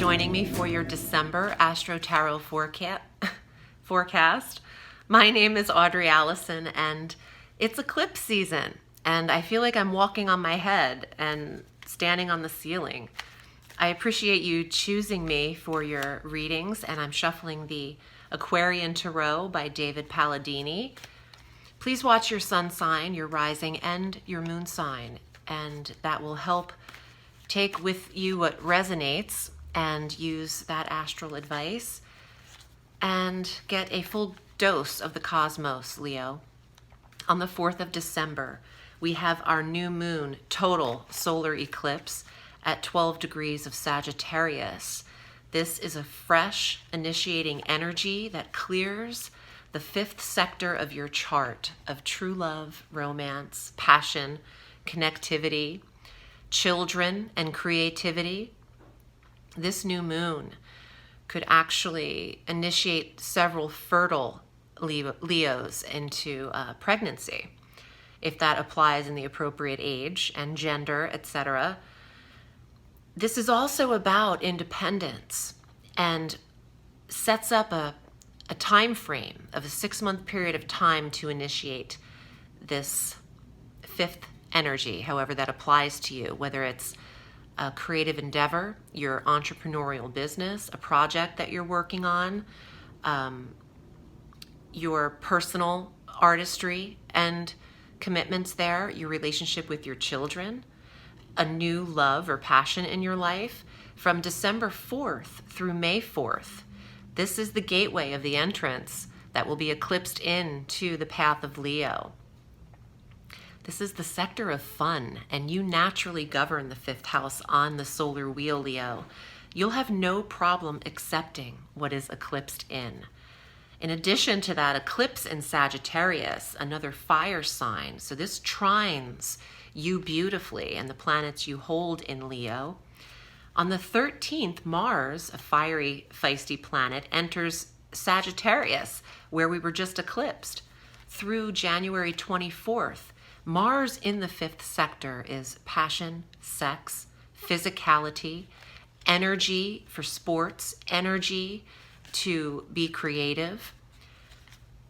joining me for your December Astro Tarot Forecast. My name is Audrey Alison, and it's eclipse season, and I feel like I'm walking on my head and standing on the ceiling. I appreciate you choosing me for your readings, and I'm shuffling the Aquarian Tarot by David Palladini. Please watch your sun sign, your rising, and your moon sign, and that will help take with you what resonates and use that astral advice and get a full dose of the cosmos, Leo. On the 4th of December, we have our new moon total solar eclipse at 12 degrees of Sagittarius. This is a fresh, initiating energy that clears the 5th sector of your chart of true love, romance, passion, connectivity, children, and creativity. This new moon could actually initiate several fertile Leos into pregnancy, if that applies in the appropriate age and gender, etc. This is also about independence and sets up a time frame of a 6-month period of time to initiate this 5th energy, however that applies to you, whether it's a creative endeavor, your entrepreneurial business, a project that you're working on, your personal artistry and commitments there, your relationship with your children, a new love or passion in your life. From December 4th through May 4th, this is the gateway of the entrance that will be eclipsed into the path of Leo. This is the sector of fun, and you naturally govern the 5th house on the solar wheel, Leo. You'll have no problem accepting what is eclipsed in. In addition to that eclipse in Sagittarius, another fire sign, so this trines you beautifully and the planets you hold in Leo. On the 13th, Mars, a fiery, feisty planet, enters Sagittarius, where we were just eclipsed. Through January 24th, Mars in the 5th sector is passion, sex, physicality, energy for sports, energy to be creative.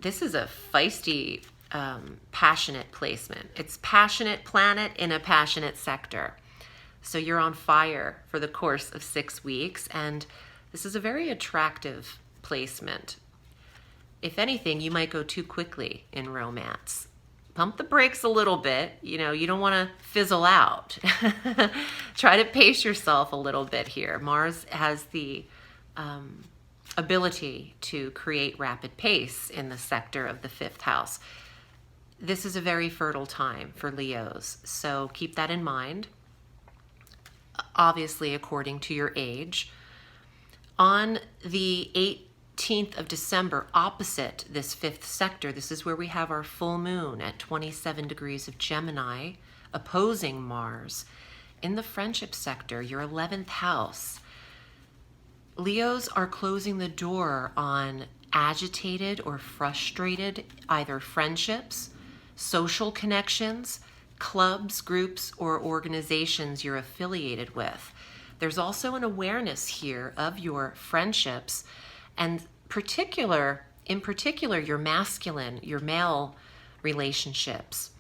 This is a feisty, passionate placement. It's passionate planet in a passionate sector. So you're on fire for the course of 6 weeks, and this is a very attractive placement. If anything, you might go too quickly in romance. Pump the brakes a little bit. You don't want to fizzle out. Try to pace yourself a little bit here. Mars has the ability to create rapid pace in the sector of the 5th house. This is a very fertile time for Leos, so keep that in mind, obviously according to your age. On the 18th of December, opposite this 5th sector, this is where we have our full moon at 27 degrees of Gemini, opposing Mars. In the friendship sector, your 11th house, Leos are closing the door on agitated or frustrated either friendships, social connections, clubs, groups, or organizations you're affiliated with. There's also an awareness here of your friendships, and in particular your masculine, your male relationships,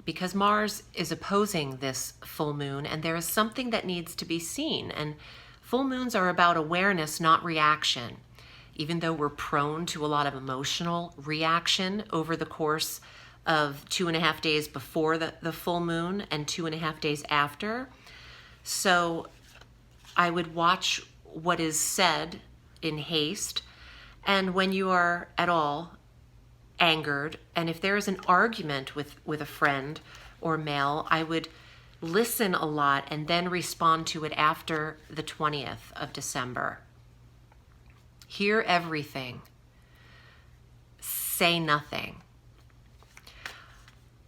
because Mars is opposing this full moon, and there is something that needs to be seen. And full moons are about awareness, not reaction. Even though we're prone to a lot of emotional reaction over the course of 2.5 days before the full moon and 2.5 days after. So I would watch what is said in haste, and when you are at all angered, and if there is an argument with a friend or male, I would listen a lot and then respond to it after the 20th of December. Hear everything. Say nothing.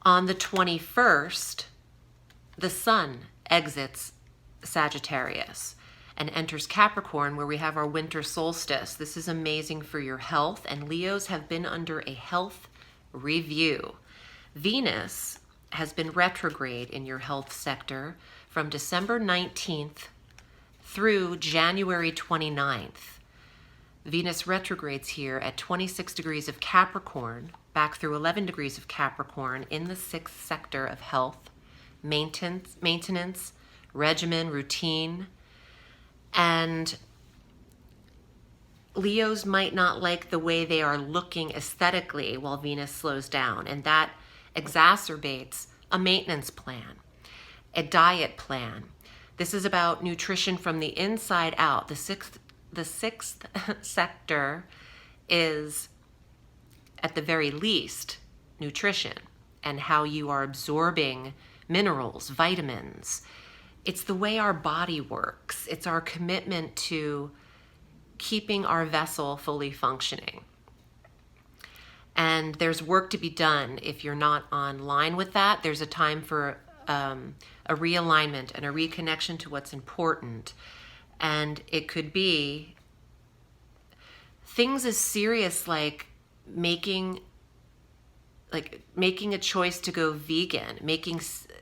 On the 21st, the sun exits Sagittarius and enters Capricorn, where we have our winter solstice. This is amazing for your health, and Leos have been under a health review. Venus has been retrograde in your health sector from December 19th through January 29th. Venus retrogrades here at 26 degrees of Capricorn, back through 11 degrees of Capricorn in the 6th sector of health, maintenance, regimen, routine. And Leos might not like the way they are looking aesthetically while Venus slows down, and that exacerbates a maintenance plan, a diet plan. This is about nutrition from the inside out. The sixth sector is, at the very least, nutrition and how you are absorbing minerals, vitamins. It's the way our body works. It's our commitment to keeping our vessel fully functioning. And there's work to be done. If you're not online with that, there's a time for a realignment and a reconnection to what's important. And it could be things as serious like making a choice to go vegan,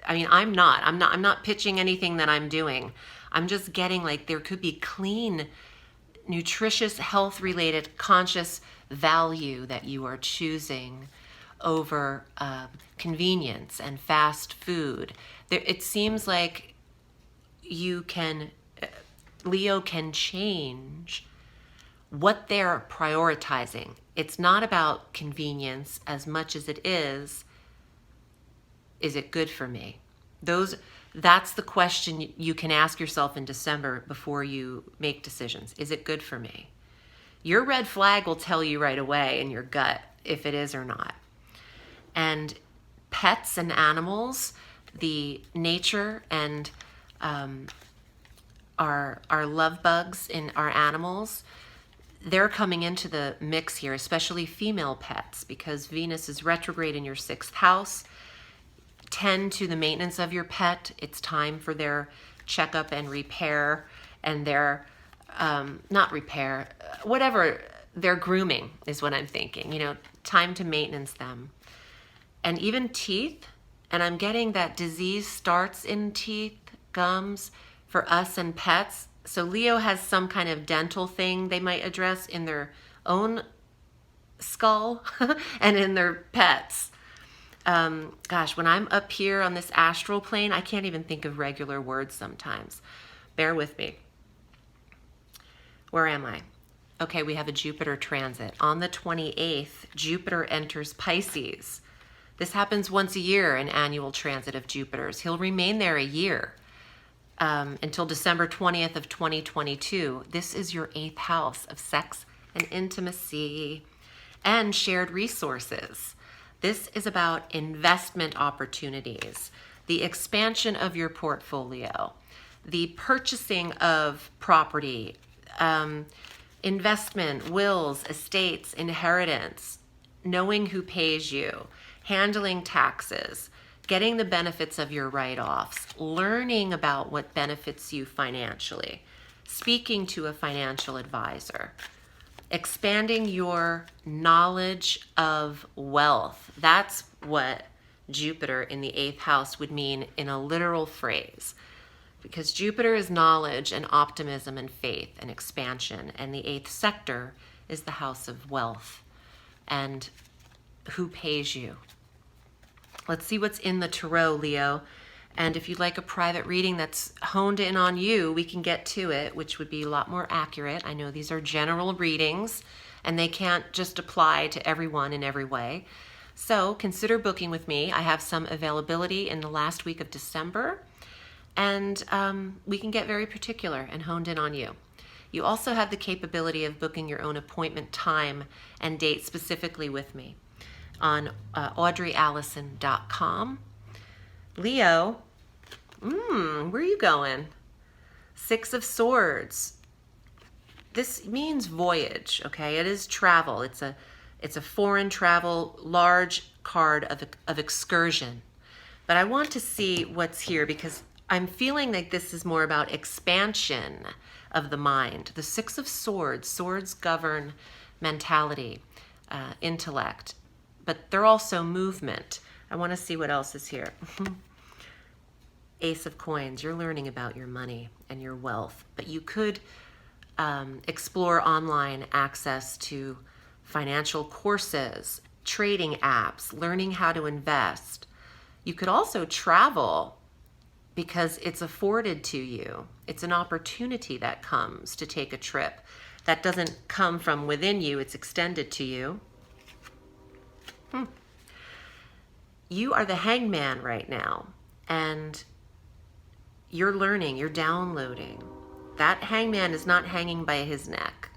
I'm not pitching anything that I'm doing. I'm just getting there could be clean, nutritious, health-related, conscious value that you are choosing over convenience and fast food. It seems like Leo can change what they're prioritizing. It's not about convenience as much as it is it good for me? That's the question you can ask yourself in December before you make decisions. Is it good for me? Your red flag will tell you right away in your gut if it is or not. And pets and animals, the nature and our love bugs in our animals, they're coming into the mix here, especially female pets, because Venus is retrograde in your 6th house. Tend to the maintenance of your pet. It's time for their checkup and repair and their, not repair, whatever, their grooming is what I'm thinking. Time to maintenance them. And even teeth, and I'm getting that disease starts in teeth, gums, for us and pets. So Leo has some kind of dental thing they might address in their own skull and in their pets. When I'm up here on this astral plane, I can't even think of regular words sometimes. Bear with me. Where am I? Okay, we have a Jupiter transit. On the 28th, Jupiter enters Pisces. This happens once a year, an annual transit of Jupiter's. He'll remain there a year until December 20th of 2022. This is your 8th house of sex and intimacy and shared resources. This is about investment opportunities, the expansion of your portfolio, the purchasing of property, investment, wills, estates, inheritance, knowing who pays you, handling taxes, getting the benefits of your write-offs, learning about what benefits you financially, speaking to a financial advisor, expanding your knowledge of wealth. That's what Jupiter in the 8th house would mean in a literal phrase, because Jupiter is knowledge and optimism and faith and expansion, and the 8th sector is the house of wealth and who pays you. Let's see what's in the tarot, Leo. And if you'd like a private reading that's honed in on you, we can get to it, which would be a lot more accurate. I know these are general readings, and they can't just apply to everyone in every way. So consider booking with me. I have some availability in the last week of December, and we can get very particular and honed in on you. You also have the capability of booking your own appointment time and date specifically with me on audreyalison.com. Leo, where are you going? 6 of Swords. This means voyage, okay? It is travel. It's a foreign travel, large card of excursion. But I want to see what's here because I'm feeling like this is more about expansion of the mind. The 6 of Swords. Swords govern mentality, intellect, but they're also movement. I want to see what else is here. Ace of Coins, you're learning about your money and your wealth, but you could explore online access to financial courses, trading apps, learning how to invest. You could also travel because it's afforded to you. It's an opportunity that comes to take a trip. That doesn't come from within you, it's extended to you. You are the hangman right now, and you're learning, you're downloading. That hangman is not hanging by his neck.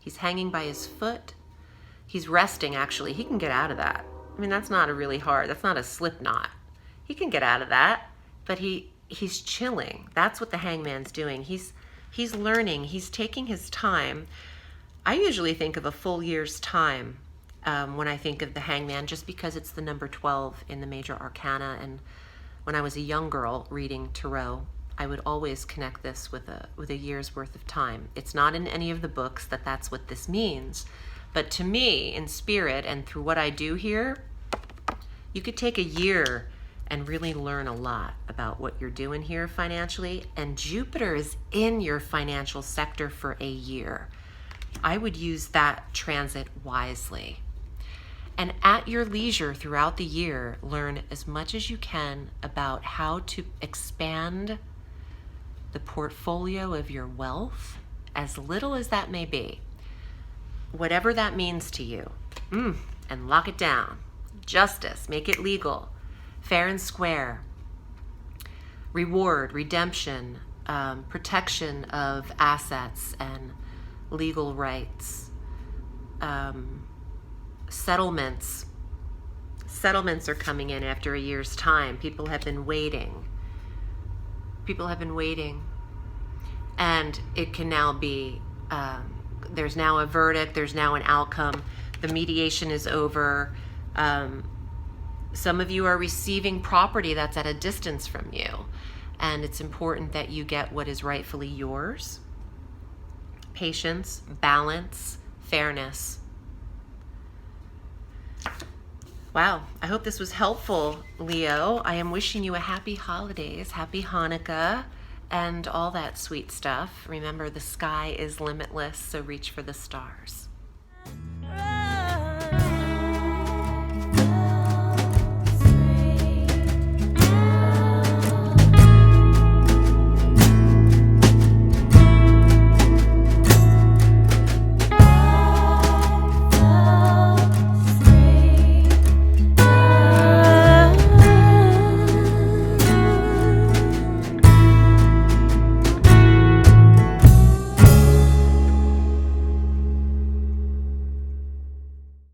He's hanging by his foot. He's resting, actually. He can get out of that. I mean, that's not a slip knot. He can get out of that, but he's chilling. That's what the hangman's doing. He's learning. He's taking his time. I usually think of a full year's time when I think of the hangman, just because it's the number 12 in the major arcana. And when I was a young girl reading tarot, I would always connect this with a year's worth of time. It's not in any of the books that's what this means. But to me, in spirit and through what I do here, you could take a year and really learn a lot about what you're doing here financially. And Jupiter is in your financial sector for a year. I would use that transit wisely. And at your leisure throughout the year, learn as much as you can about how to expand the portfolio of your wealth, as little as that may be. Whatever that means to you. And lock it down. Justice, make it legal. Fair and square. Reward, redemption, protection of assets and legal rights. Settlements. Settlements are coming in after a year's time. People have been waiting. And it can now be, there's now a verdict, there's now an outcome. The mediation is over. Some of you are receiving property that's at a distance from you, and it's important that you get what is rightfully yours. Patience, balance, fairness. Wow, I hope this was helpful, Leo. I am wishing you a happy holidays, happy Hanukkah, and all that sweet stuff. Remember, the sky is limitless, so reach for the stars.